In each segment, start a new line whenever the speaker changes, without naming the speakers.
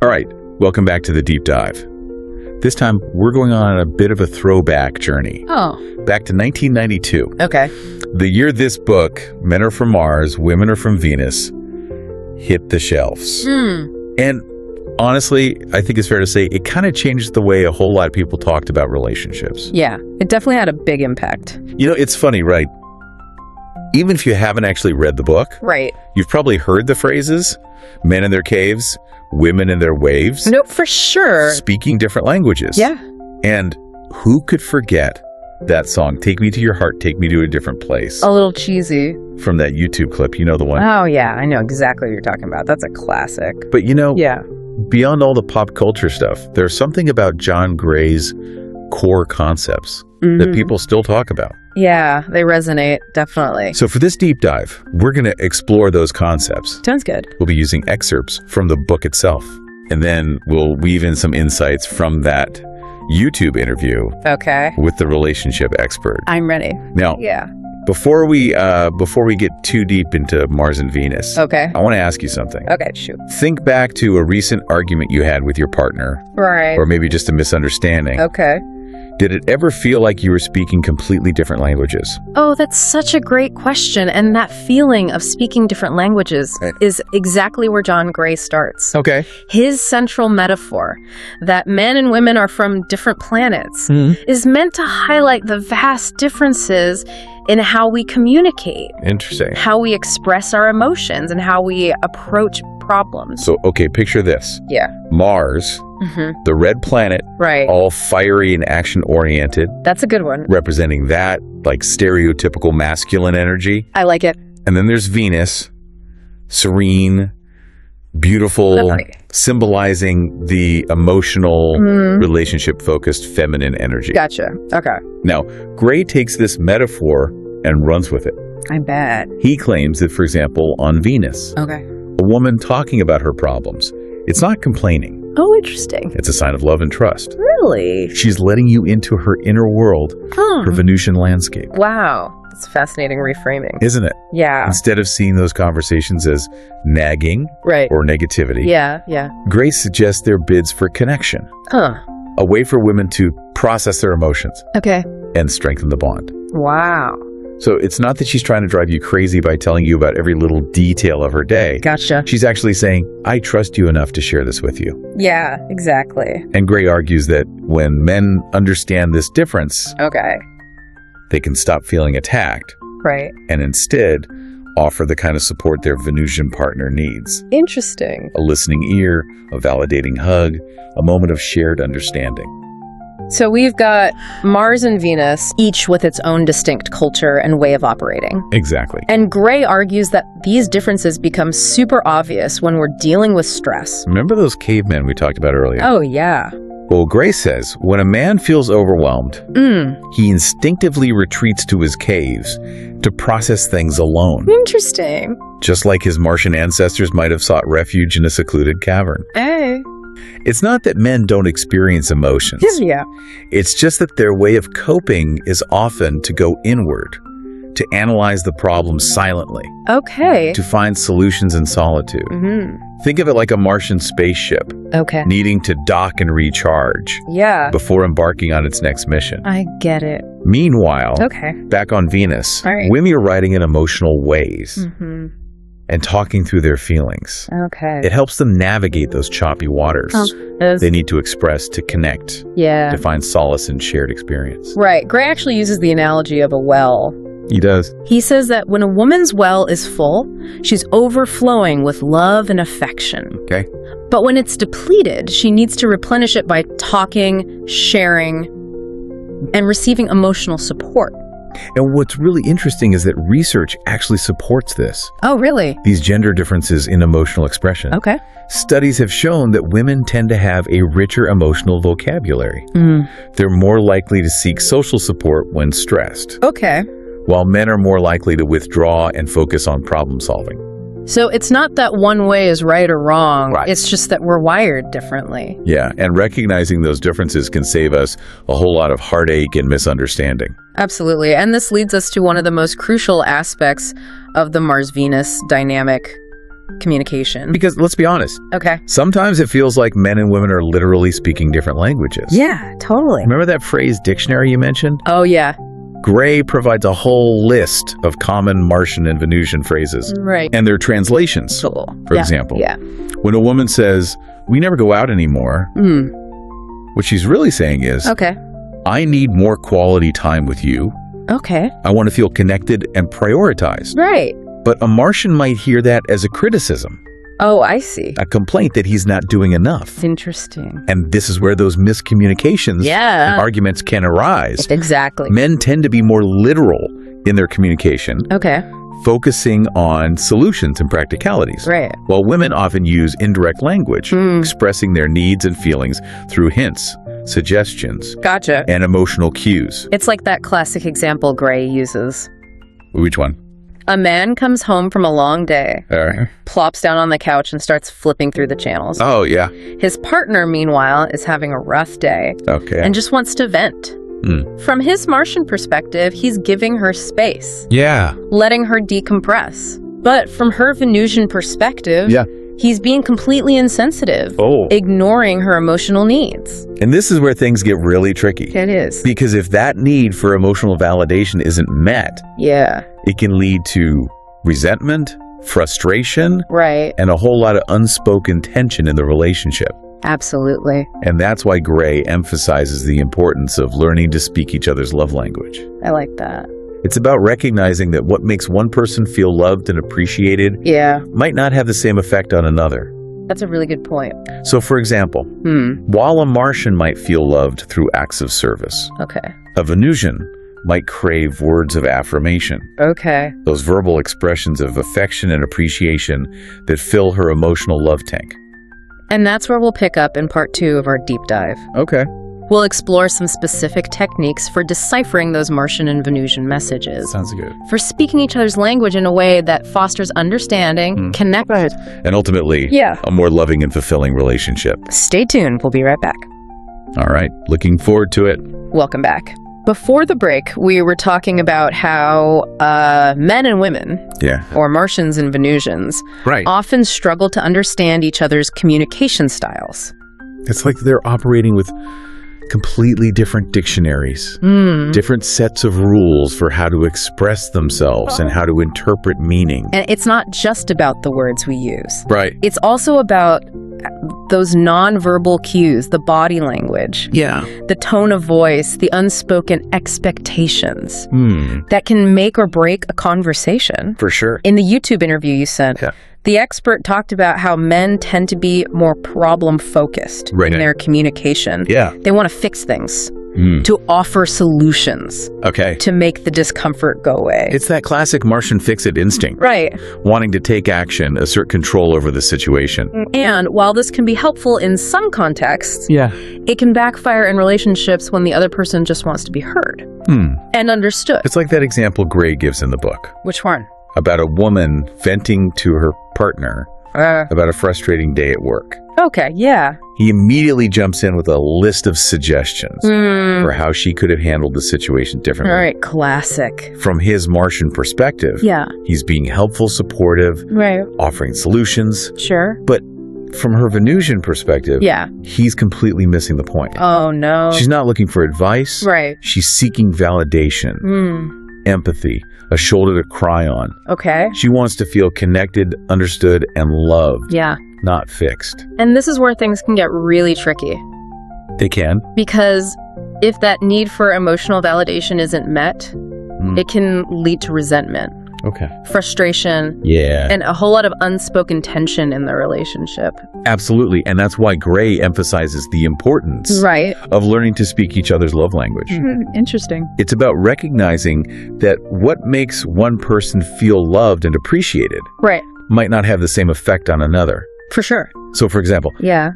All right, welcome back to the deep dive. This time, we're going on a bit of a throwback journey.
Oh.
Back to 1992.
Okay.
The year this book, Men Are From Mars, Women Are From Venus, hit the shelves. And honestly, I think it's fair to say it kind of changed the way a whole lot of people talked about relationships.
Yeah, it definitely had a big impact.
You know, it's funny, right? Even if you haven't actually read the book,
Right.
you've probably heard the phrases, men in their caves, women in their waves,
No, for sure.
speaking different languages.
Yeah.
And who could forget that song, Take Me to Your Heart, Take Me to a Different Place,
A little cheesy.
from that YouTube clip? You know the one.
Oh, yeah. I know exactly what you're talking about. That's a classic.
But you know,
Yeah.
beyond all the pop culture stuff, there's something about John Gray's core concepts that people still talk about.
Yeah, they resonate. Definitely.
So for this deep dive, we're going to explore those concepts.
Sounds good.
We'll be using excerpts from the book itself, and then we'll weave in some insights from that YouTube interview
Okay.
with the relationship expert.
I'm ready.
Now,
Yeah.
before we get too deep into Mars and Venus,
Okay.
I want to ask you something.
Okay, shoot.
Think back to a recent argument you had with your partner,
Right.
or maybe just a misunderstanding.
Okay.
Did it ever feel like you were speaking completely different languages?
Oh, that's such a great question. And that feeling of speaking different languages
Right.
is exactly where John Gray starts.
Okay.
His central metaphor that men and women are from different planets is meant to highlight the vast differences in how we communicate,
Interesting.
how we express our emotions, and how we approach problems.
So, okay, picture this.
Yeah.
Mars, the red planet,
Right.
all fiery and action-oriented,
That's a good one.
representing that, like stereotypical masculine energy.
I like it.
And then there's Venus, serene, beautiful,
Lovely.
symbolizing the emotional, relationship-focused feminine energy.
Gotcha. Okay.
Now, Gray takes this metaphor and runs with it.
I bet.
He claims that, for example, on Venus,
Okay.
a woman talking about her problems, it's not complaining.
Oh, interesting.
It's a sign of love and trust.
Really?
She's letting you into her inner world, her Venusian landscape.
Wow. That's fascinating reframing.
Isn't it?
Yeah.
Instead of seeing those conversations as nagging
Right.
or negativity,
Yeah. Yeah.
Grace suggests they're bids for connection,
Huh.
a way for women to process their emotions
Okay.
and strengthen the bond.
Wow.
So it's not that she's trying to drive you crazy by telling you about every little detail of her day.
Gotcha.
She's actually saying, I trust you enough to share this with you.
Yeah, exactly.
And Gray argues that when men understand this difference,
Okay.
they can stop feeling attacked
Right.
and instead offer the kind of support their Venusian partner needs.
Interesting.
A listening ear, a validating hug, a moment of shared understanding.
So we've got Mars and Venus, each with its own distinct culture and way of operating.
Exactly.
And Gray argues that these differences become super obvious when we're dealing with stress.
Remember those cavemen we talked about earlier?
Oh, yeah.
Well, Gray says when a man feels overwhelmed, he instinctively retreats to his caves to process things alone,
Interesting.
just like his Martian ancestors might have sought refuge in a secluded cavern.
Hey.
It's not that men don't experience emotions.
Yeah.
It's just that their way of coping is often to go inward, to analyze the problem silently,
Okay.
to find solutions in solitude. Think of it like a Martian spaceship
Okay.
needing to dock and recharge
Yeah.
before embarking on its next mission.
I get it.
Meanwhile,
Okay.
back on Venus,
All right.
women are writing in emotional ways and talking through their feelings.
Okay.
It helps them navigate those choppy waters
Yes.
they need to express to connect,
Yeah.
to find solace in shared experience.
Right. Gray actually uses the analogy of a well.
He does.
He says that when a woman's well is full, she's overflowing with love and affection.
Okay.
But when it's depleted, she needs to replenish it by talking, sharing, and receiving emotional support.
And what's really interesting is that research actually supports this.
Oh, really?
These gender differences in emotional expression.
Okay.
Studies have shown that women tend to have a richer emotional vocabulary. They're more likely to seek social support when stressed,
Okay.
while men are more likely to withdraw and focus on problem solving.
So it's not that one way is right or wrong.
Right.
It's just that we're wired differently.
Yeah, and recognizing those differences can save us a whole lot of heartache and misunderstanding.
Absolutely. And this leads us to one of the most crucial aspects of the Mars-Venus dynamic, communication.
Because let's be honest.
Okay.
Sometimes it feels like men and women are literally speaking different languages.
Yeah, totally.
Remember that phrase dictionary you mentioned?
Oh, yeah.
Gray provides a whole list of common Martian and Venusian phrases.
Right.
And their translations,
Cool.
for example.
Yeah.
When a woman says, we never go out anymore, what she's really saying is,
Okay.
I need more quality time with you.
Okay.
I want to feel connected and prioritized.
Right.
But a Martian might hear that as a criticism,
Oh, I see.
a complaint that he's not doing enough.
Interesting.
And this is where those miscommunications and arguments can arise.
Exactly.
Men tend to be more literal in their communication,
Okay.
focusing on solutions and practicalities.
Right.
While women often use indirect language, expressing their needs and feelings through hints, suggestions,
Gotcha.
and emotional cues.
It's like that classic example Gray uses.
Which one?
A man comes home from a long day,
All right.
plops down on the couch and starts flipping through the channels.
Oh, yeah.
His partner, meanwhile, is having a rough day
Okay.
and just wants to vent. From his Martian perspective, he's giving her space,
Yeah.
letting her decompress. But from her Venusian perspective, he's being completely insensitive, ignoring her emotional needs.
And this is where things get really tricky.
It is.
Because if that need for emotional validation isn't met, it can lead to resentment, frustration,
Right.
and a whole lot of unspoken tension in the relationship.
Absolutely.
And that's why Gray emphasizes the importance of learning to speak each other's love language.
I like that.
It's about recognizing that what makes one person feel loved and appreciated might not have the same effect on another.
That's a really good point.
So, for example, while a Martian might feel loved through acts of service,
Okay.
a Venusian might crave words of affirmation,
Okay.
those verbal expressions of affection and appreciation that fill her emotional love tank.
And that's where we'll pick up in part 2 of our deep dive.
Okay.
We'll explore some specific techniques for deciphering those Martian and Venusian messages.
Sounds good.
For speaking each other's language in a way that fosters understanding, connect.
And ultimately, a more loving and fulfilling relationship.
Stay tuned. We'll be right back.
All right. Looking forward to it.
Welcome back. Before the break, we were talking about how men and women, or Martians and Venusians, often struggle to understand each other's communication styles.
It's like they're operating with completely different dictionaries, different sets of rules for how to express themselves and how to interpret meaning.
And it's not just about the words we use.
Right.
It's also about those nonverbal cues, the body language, the tone of voice, the unspoken expectations that can make or break a conversation.
For sure.
In the YouTube interview you sent, the expert talked about how men tend to be more problem-focused in their communication. They want to fix things, to offer solutions, to make the discomfort go away.
It's that classic Martian fix-it instinct.
Right.
Wanting to take action, assert control over the situation.
And while this can be helpful in some contexts, it can backfire in relationships when the other person just wants to be heard and understood.
It's like that example Gray gives in the book.
Which one?
About a woman venting to her partner about a frustrating day at work.
Okay,
He immediately jumps in with a list of suggestions for how she could have handled the situation differently.
All right, classic.
From his Martian perspective, he's being helpful, supportive, offering solutions.
Sure.
But from her Venusian perspective, he's completely missing the point.
Oh, no.
She's not looking for advice.
Right.
She's seeking validation, empathy, a shoulder to cry on.
Okay.
She wants to feel connected, understood, and loved. Not fixed.
And this is where things can get really tricky.
They can.
Because if that need for emotional validation isn't met, it can lead to resentment.
Okay.
Frustration. And a whole lot of unspoken tension in the relationship.
Absolutely. And that's why Gray emphasizes the importance of learning to speak each other's love language.
Interesting.
It's about recognizing that what makes one person feel loved and appreciated might not have the same effect on another.
For sure.
So, for example,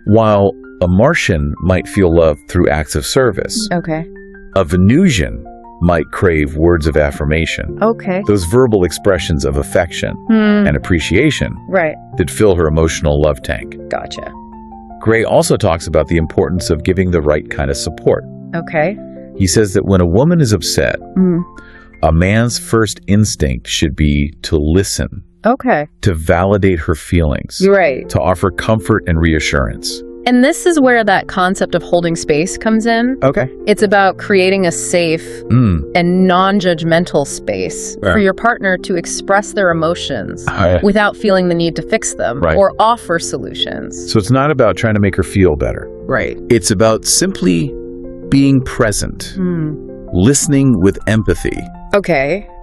while a Martian might feel love through acts of service, a Venusian might crave words of affirmation. Those verbal expressions of affection and appreciation that fill her emotional love tank.
Gotcha.
Gray also talks about the importance of giving the right kind of support. He says that when a woman is upset, a man's first instinct should be to listen to validate her feelings, to offer comfort and reassurance.
And this is where that concept of holding space comes in. It's about creating a safe and non-judgmental space for your partner to express their emotions without feeling the need to fix them or offer solutions.
So it's not about trying to make her feel better. It's about simply being present, listening with empathy.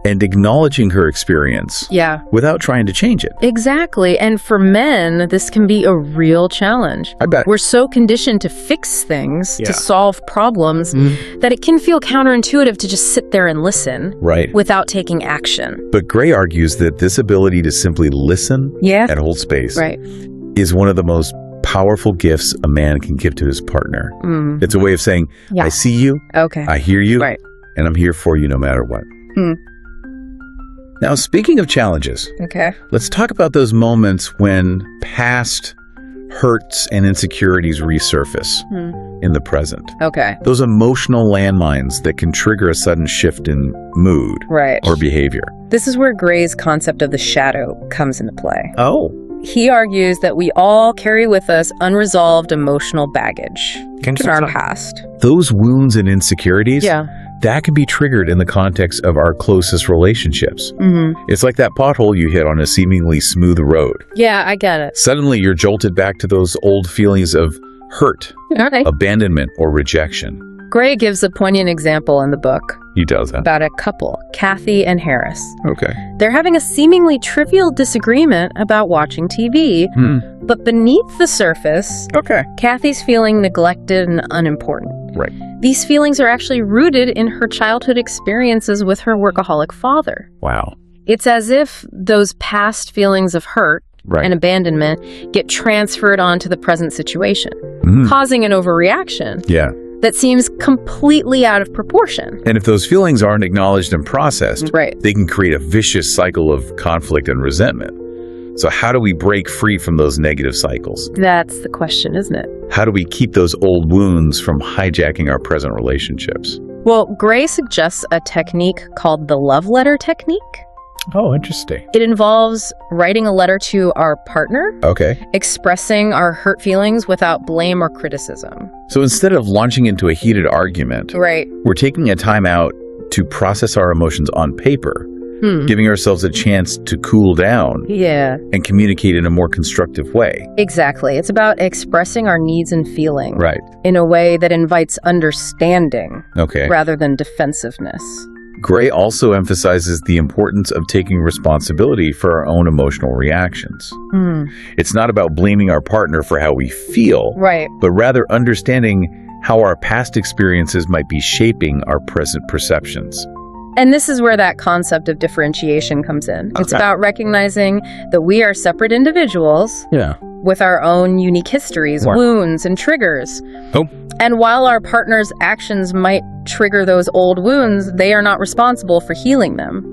And acknowledging her experience without trying to change it.
Exactly. And for men, this can be a real challenge.
I bet.
We're so conditioned to fix things, to solve problems, that it can feel counterintuitive to just sit there and listen without taking action.
But Gray argues that this ability to simply listen and hold space is one of the most powerful gifts a man can give to his partner. It's a way of saying, I see you, I hear you, and I'm here for you no matter what. Now, speaking of challenges, let's talk about those moments when past hurts and insecurities resurface in the present. Those emotional landmines that can trigger a sudden shift in mood or behavior.
This is where Gray's concept of the shadow comes into play. He argues that we all carry with us unresolved emotional baggage in our past.
Those wounds and insecurities, that can be triggered in the context of our closest relationships. It's like that pothole you hit on a seemingly smooth road.
I get it.
Suddenly you're jolted back to those old feelings of hurt, abandonment, or rejection.
Gray gives a poignant example in the book.
He does that.
About a couple, Kathy and Harris.
Okay.
They're having a seemingly trivial disagreement about watching TV, but beneath the surface, Kathy's feeling neglected and unimportant.
Right.
These feelings are actually rooted in her childhood experiences with her workaholic father.
Wow.
It's as if those past feelings of hurt and abandonment get transferred onto the present situation, causing an overreaction.
Yeah.
That seems completely out of proportion.
And if those feelings aren't acknowledged and processed, they can create a vicious cycle of conflict and resentment. So how do we break free from those negative cycles?
That's the question, isn't it?
How do we keep those old wounds from hijacking our present relationships?
Well, Gray suggests a technique called the love letter technique.
Oh, interesting.
It involves writing a letter to our partner. Expressing our hurt feelings without blame or criticism.
So instead of launching into a heated argument, we're taking a time out to process our emotions on paper, giving ourselves a chance to cool down and communicate in a more constructive way.
Exactly. It's about expressing our needs and feelings in a way that invites understanding rather than defensiveness.
Gray also emphasizes the importance of taking responsibility for our own emotional reactions. It's not about blaming our partner for how we feel, but rather understanding how our past experiences might be shaping our present perceptions.
And this is where that concept of differentiation comes in. It's about recognizing that we are separate individuals with our own unique histories, wounds, and triggers. And while our partner's actions might trigger those old wounds, they are not responsible for healing them.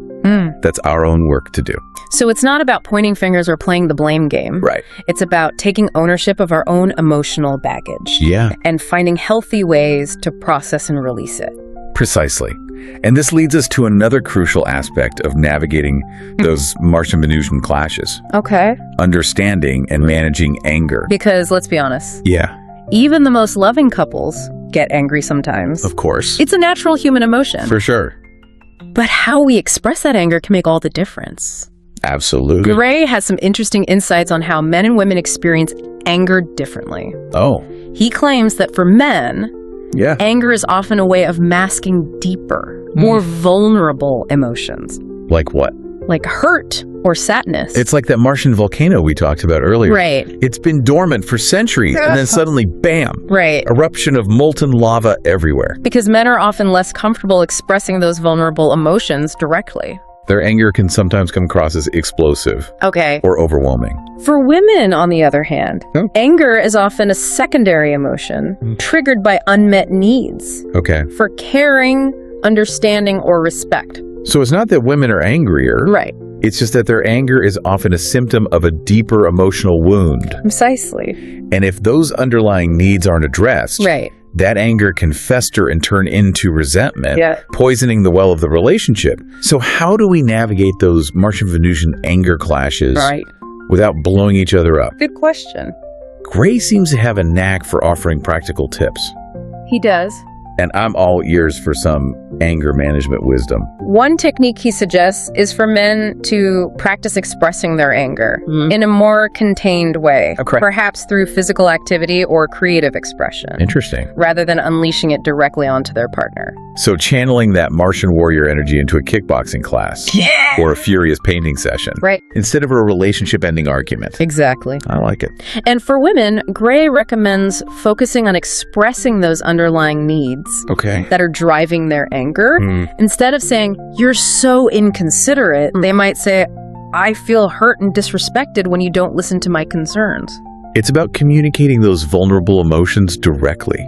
That's our own work to do.
So it's not about pointing fingers or playing the blame game. It's about taking ownership of our own emotional baggage. And finding healthy ways to process and release it.
Precisely. And this leads us to another crucial aspect of navigating those Martian-Venusian clashes. Understanding and managing anger.
Because, let's be honest.
Yeah.
Even the most loving couples get angry sometimes.
Of course.
It's a natural human emotion.
For sure.
But how we express that anger can make all the difference.
Absolutely.
Gray has some interesting insights on how men and women experience anger differently. He claims that for men, anger is often a way of masking deeper, more vulnerable emotions.
Like what?
Like hurt or sadness.
It's like that Martian volcano we talked about earlier. It's been dormant for centuries, and then suddenly, bam! Eruption of molten lava everywhere.
Because men are often less comfortable expressing those vulnerable emotions directly.
Their anger can sometimes come across as explosive or overwhelming.
For women, on the other hand, anger is often a secondary emotion triggered by unmet needs for caring, understanding, or respect.
So it's not that women are angrier. It's just that their anger is often a symptom of a deeper emotional wound.
Precisely.
And if those underlying needs aren't addressed, that anger can fester and turn into resentment, poisoning the well of the relationship. So how do we navigate those Martian-Venusian anger clashes without blowing each other up?
Good question.
Gray seems to have a knack for offering practical tips.
He does.
And I'm all ears for some anger management wisdom.
One technique he suggests is for men to practice expressing their anger in a more contained way, perhaps through physical activity or creative expression.
Interesting.
Rather than unleashing it directly onto their partner.
So channeling that Martian warrior energy into a kickboxing class or a furious painting session.
Right.
Instead of a relationship-ending argument.
Exactly.
I like it.
And for women, Gray recommends focusing on expressing those underlying needs that are driving their anger. Instead of saying, "You're so inconsiderate," they might say, "I feel hurt and disrespected when you don't listen to my concerns."
It's about communicating those vulnerable emotions directly,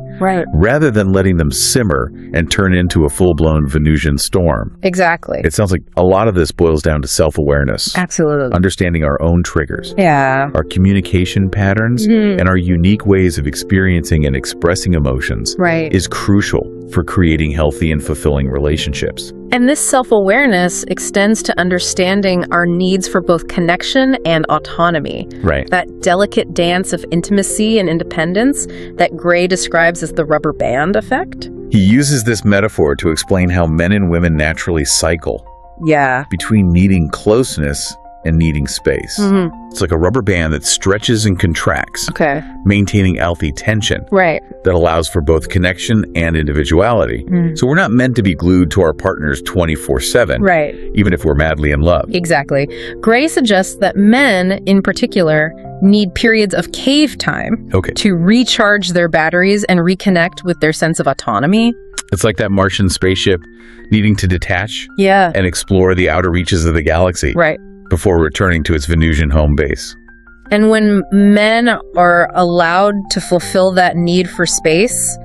rather than letting them simmer and turn into a full-blown Venusian storm.
Exactly.
It sounds like a lot of this boils down to self-awareness.
Absolutely.
Understanding our own triggers, our communication patterns, and our unique ways of experiencing and expressing emotions is crucial for creating healthy and fulfilling relationships.
And this self-awareness extends to understanding our needs for both connection and autonomy. That delicate dance of intimacy and independence that Gray describes as the rubber band effect.
He uses this metaphor to explain how men and women naturally cycle between needing closeness and needing space. It's like a rubber band that stretches and contracts, maintaining healthy tension that allows for both connection and individuality. So we're not meant to be glued to our partners 24/7, even if we're madly in love.
Exactly. Gray suggests that men, in particular, need periods of cave time to recharge their batteries and reconnect with their sense of autonomy.
It's like that Martian spaceship needing to detach and explore the outer reaches of the galaxy. Before returning to its Venusian home base.
And when men are allowed to fulfill that need for space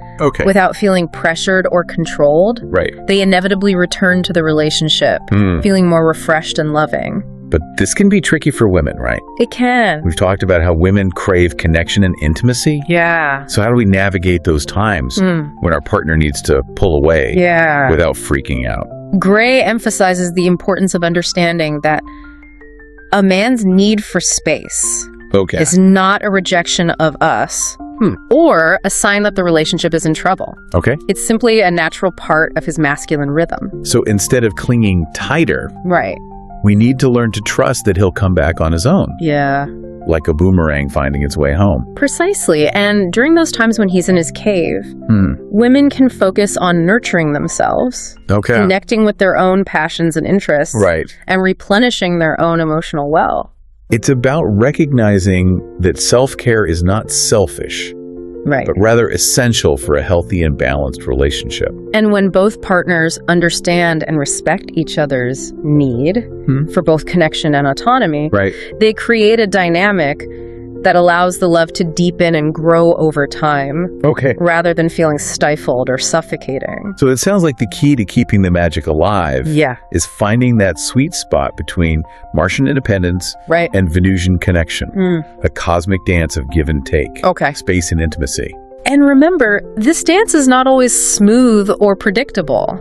without feeling pressured or controlled, they inevitably return to the relationship, feeling more refreshed and loving.
But this can be tricky for women, right?
It can.
We've talked about how women crave connection and intimacy. So how do we navigate those times when our partner needs to pull away without freaking out?
Gray emphasizes the importance of understanding that a man's need for space is not a rejection of us or a sign that the relationship is in trouble. It's simply a natural part of his masculine rhythm.
So instead of clinging tighter, we need to learn to trust that he'll come back on his own. Like a boomerang finding its way home.
Precisely. And during those times when he's in his cave, women can focus on nurturing themselves, connecting with their own passions and interests, and replenishing their own emotional well.
It's about recognizing that self-care is not selfish, but rather essential for a healthy and balanced relationship.
And when both partners understand and respect each other's need for both connection and autonomy, they create a dynamic that allows the love to deepen and grow over time, rather than feeling stifled or suffocating.
So it sounds like the key to keeping the magic alive is finding that sweet spot between Martian independence and Venusian connection, a cosmic dance of give and take, space and intimacy.
And remember, this dance is not always smooth or predictable.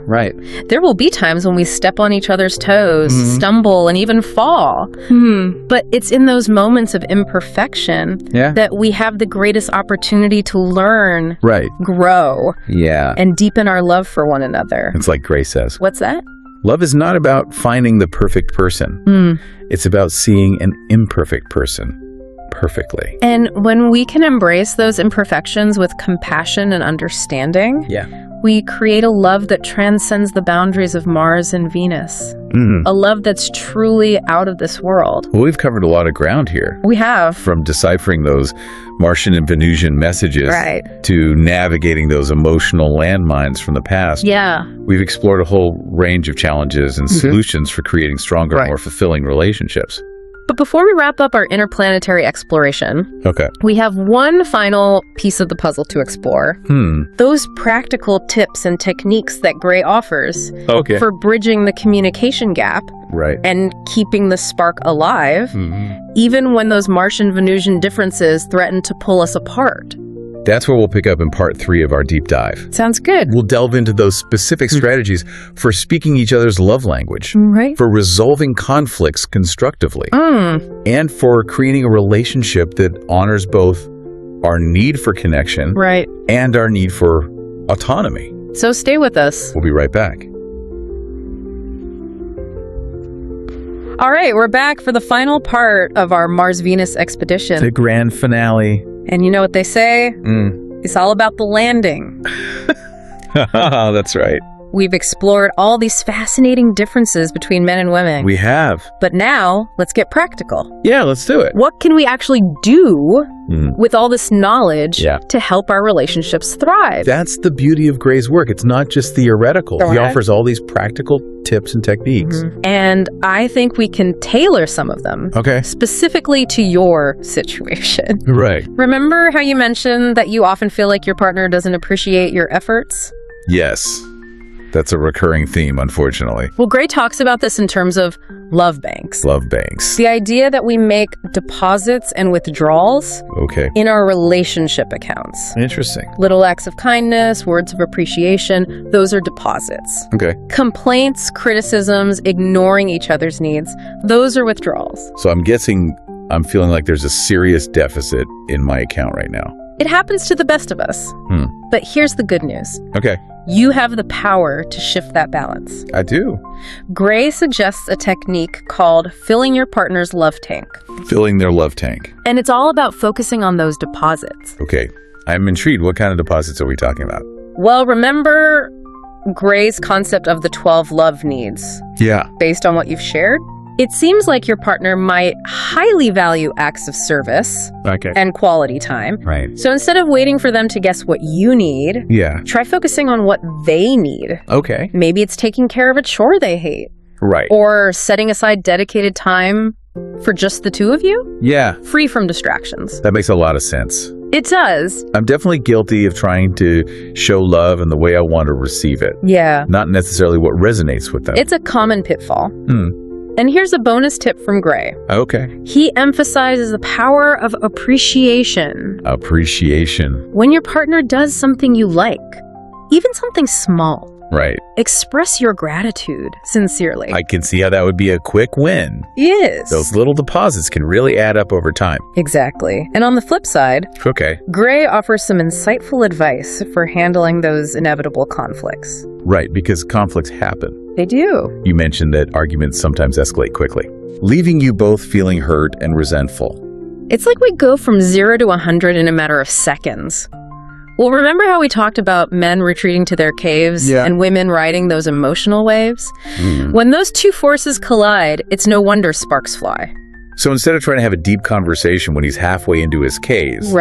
There will be times when we step on each other's toes, stumble, and even fall. But it's in those moments of imperfection that we have the greatest opportunity to learn, grow, and deepen our love for one another.
It's like Gray says.
What's that?
Love is not about finding the perfect person. It's about seeing an imperfect person perfectly.
And when we can embrace those imperfections with compassion and understanding, we create a love that transcends the boundaries of Mars and Venus. A love that's truly out of this world.
Well, we've covered a lot of ground here.
We have.
From deciphering those Martian and Venusian messages to navigating those emotional landmines from the past. We've explored a whole range of challenges and solutions for creating stronger, more fulfilling relationships.
But before we wrap up our interplanetary exploration, we have one final piece of the puzzle to explore. Those practical tips and techniques that Gray offers for bridging the communication gap and keeping the spark alive, even when those Martian-Venusian differences threaten to pull us apart.
That's where we'll pick up in part 3 of our deep dive.
Sounds good.
We'll delve into those specific strategies for speaking each other's love language, for resolving conflicts constructively, and for creating a relationship that honors both our need for connection and our need for autonomy.
So stay with us.
We'll be right back.
All right, we're back for the final part of our Mars-Venus expedition.
The grand finale.
And you know what they say? It's all about the landing.
That's right.
We've explored all these fascinating differences between men and women.
We have.
But now, let's get practical.
Yeah, let's do it.
What can we actually do with all this knowledge to help our relationships thrive?
That's the beauty of Gray's work. It's not just theoretical. He offers all these practical tips and techniques.
And I think we can tailor some of them. Specifically to your situation.
Right.
Remember how you mentioned that you often feel like your partner doesn't appreciate your efforts?
Yes. That's a recurring theme, unfortunately.
Well, Gray talks about this in terms of love banks.
Love banks.
The idea that we make deposits and withdrawals in our relationship accounts.
Interesting.
Little acts of kindness, words of appreciation, those are deposits. Complaints, criticisms, ignoring each other's needs, those are withdrawals.
So I'm guessing I'm feeling like there's a serious deficit in my account right now.
It happens to the best of us. But here's the good news. You have the power to shift that balance.
I do.
Gray suggests a technique called filling your partner's love tank.
Filling their love tank.
And it's all about focusing on those deposits.
Okay. I'm intrigued. What kind of deposits are we talking about?
Well, remember Gray's concept of the 12 love needs?
Yeah.
Based on what you've shared? It seems like your partner might highly value acts of service and quality time.
Right.
So instead of waiting for them to guess what you need, try focusing on what they need.
Okay.
Maybe it's taking care of a chore they hate.
Right.
Or setting aside dedicated time for just the two of you.
Yeah.
Free from distractions.
That makes a lot of sense.
It does.
I'm definitely guilty of trying to show love in the way I want to receive it.
Yeah.
Not necessarily what resonates with them.
It's a common pitfall. And here's a bonus tip from Gray.
Okay.
He emphasizes the power of appreciation.
Appreciation.
When your partner does something you like, even something small.
Right.
Express your gratitude sincerely.
I can see how that would be a quick win.
Yes.
Those little deposits can really add up over time.
Exactly. And on the flip side, Gray offers some insightful advice for handling those inevitable conflicts.
Right, because conflicts happen.
They do.
You mentioned that arguments sometimes escalate quickly, leaving you both feeling hurt and resentful.
It's like we go from 0 to 100 in a matter of seconds. Well, remember how we talked about men retreating to their caves and women riding those emotional waves? When those two forces collide, it's no wonder sparks fly.
So instead of trying to have a deep conversation when he's halfway into his caves,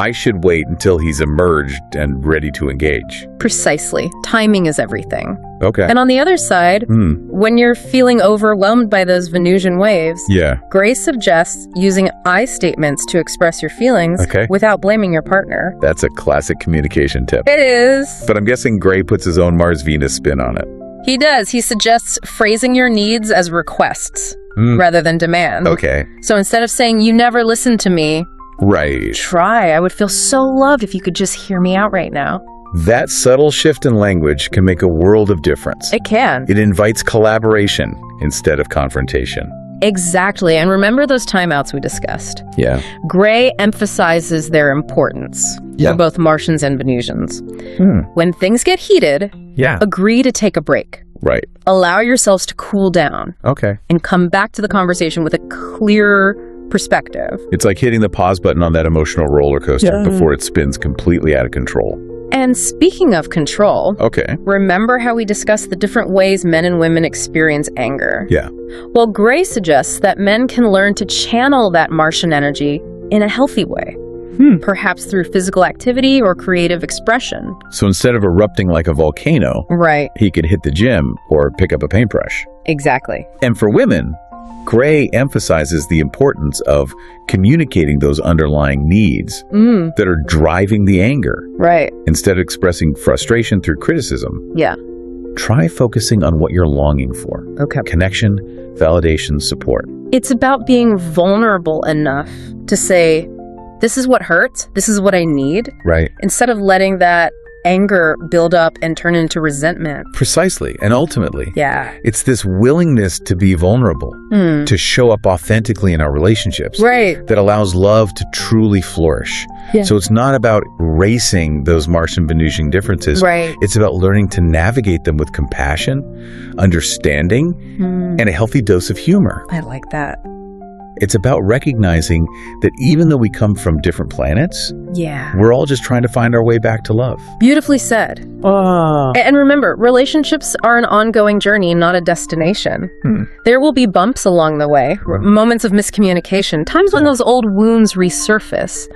I should wait until he's emerged and ready to engage.
Precisely. Timing is everything.
Okay.
And on the other side, when you're feeling overwhelmed by those Venusian waves, Gray suggests using I statements to express your feelings without blaming your partner.
That's a classic communication tip.
It is.
But I'm guessing Gray puts his own Mars-Venus spin on it.
He does. He suggests phrasing your needs as requests rather than demands.
Okay.
So instead of saying, you never listen to me,
right.
try, I would feel so loved if you could just hear me out right now.
That subtle shift in language can make a world of difference.
It can.
It invites collaboration instead of confrontation.
Exactly. And remember those timeouts we discussed?
Yeah.
Gray emphasizes their importance for both Martians and Venusians. When things get heated, agree to take a break.
Right.
Allow yourselves to cool down.
Okay.
And come back to the conversation with a clear perspective.
It's like hitting the pause button on that emotional roller coaster before it spins completely out of control.
And speaking of control, remember how we discussed the different ways men and women experience anger?
Yeah.
Well, Gray suggests that men can learn to channel that Martian energy in a healthy way, perhaps through physical activity or creative expression.
So instead of erupting like a volcano, he could hit the gym or pick up a paintbrush.
Exactly.
And for women, Gray emphasizes the importance of communicating those underlying needs that are driving the anger.
Right.
Instead of expressing frustration through criticism.
Yeah.
Try focusing on what you're longing for.
Okay.
Connection, validation, support.
It's about being vulnerable enough to say, this is what hurts, this is what I need.
Right.
Instead of letting that anger build up and turn into resentment.
Precisely. And ultimately,
yeah,
it's this willingness to be vulnerable, to show up authentically in our relationships,
right,
that allows love to truly flourish.
Yeah.
So it's not about erasing those Martian Venusian differences.
Right.
It's about learning to navigate them with compassion, understanding, and a healthy dose of humor.
I like that.
It's about recognizing that even though we come from different planets, we're all just trying to find our way back to love.
Beautifully said. And remember, relationships are an ongoing journey, not a destination. There will be bumps along the way, moments of miscommunication, times when those old wounds resurface.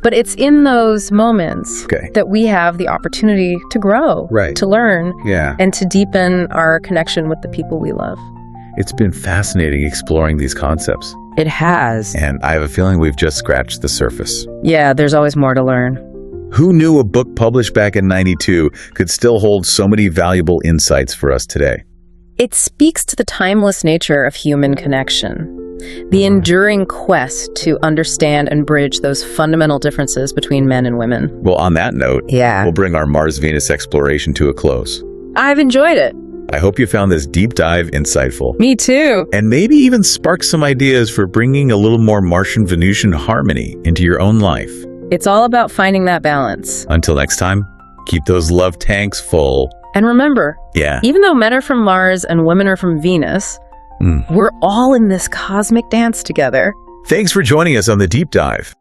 But it's in those moments that we have the opportunity to grow, to learn, and to deepen our connection with the people we love.
It's been fascinating exploring these concepts.
It has.
And I have a feeling we've just scratched the surface.
Yeah, there's always more to learn.
Who knew a book published back in '92 could still hold so many valuable insights for us today?
It speaks to the timeless nature of human connection, the enduring quest to understand and bridge those fundamental differences between men and women.
Well, on that note, we'll bring our Mars-Venus exploration to a close.
I've enjoyed it.
I hope you found this deep dive insightful.
Me too.
And maybe even spark some ideas for bringing a little more Martian-Venusian harmony into your own life.
It's all about finding that balance.
Until next time, keep those love tanks full.
And remember, even though men are from Mars and women are from Venus, we're all in this cosmic dance together.
Thanks for joining us on The Deep Dive.